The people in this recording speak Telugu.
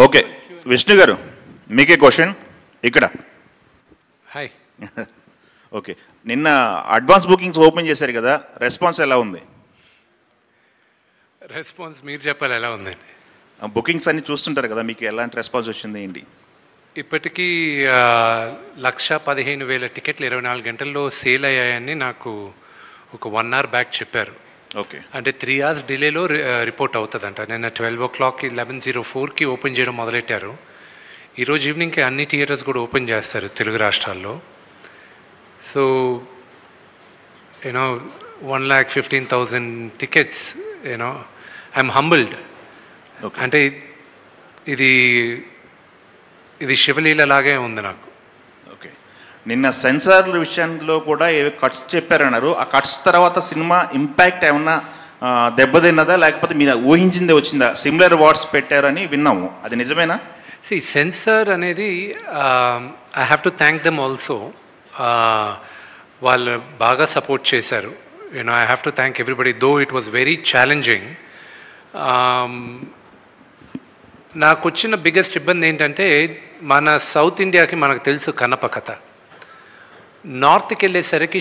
ఓకే విష్ణు గారు మీకే క్వశ్చన్ ఇక్కడ. హాయ్. ఓకే, నిన్న అడ్వాన్స్ బుకింగ్స్ ఓపెన్ చేశారు కదా, రెస్పాన్స్ ఎలా ఉంది? రెస్పాన్స్ మీరు చెప్పాలి ఎలా ఉందండి. బుకింగ్స్ అన్ని చూస్తుంటారు కదా, మీకు ఎలాంటి రెస్పాన్స్ వచ్చింది ఏంటి? ఇప్పటికీ 1,15,000 టికెట్లు 24 గంటల్లో సేల్ అయ్యాయని నాకు ఒక 1 hour బ్యాక్ చెప్పారు. ఓకే, అంటే 3 hours డిలేలో రిపోర్ట్ అవుతుందంట. నిన్న 12 o'clock 11:04కి ఓపెన్ చేయడం మొదలెట్టారు. ఈరోజు ఈవినింగ్కి అన్ని థియేటర్స్ కూడా ఓపెన్ చేస్తారు తెలుగు రాష్ట్రాల్లో. So you know 1,15,000 tickets, you know I'm humbled. అంటే ఇది శివలీల లాగే ఉంది నాకు. ఓకే, నిన్న సెన్సార్ల విషయంలో కూడా ఏవో కట్స్ చెప్పారన్నారు. ఆ కట్స్ తర్వాత సినిమా ఇంపాక్ట్ ఏమన్నా దెబ్బతిన్నదా, లేకపోతే మీరు ఊహించిందే వచ్చిందా? సిమిలర్ వర్డ్స్ పెట్టారని విన్నాము, అది నిజమేనా? సెన్సార్ అనేది I have to thank them also. వాళ్ళు బాగా సపోర్ట్ చేశారు. You know I have to thank everybody, though it was very challenging. నాకు వచ్చిన బిగ్గెస్ట్ ఇబ్బంది ఏంటంటే, మన సౌత్ ఇండియాకి మనకు తెలుసు కన్నప్ప కథ. నార్త్కి వెళ్ళేసరికి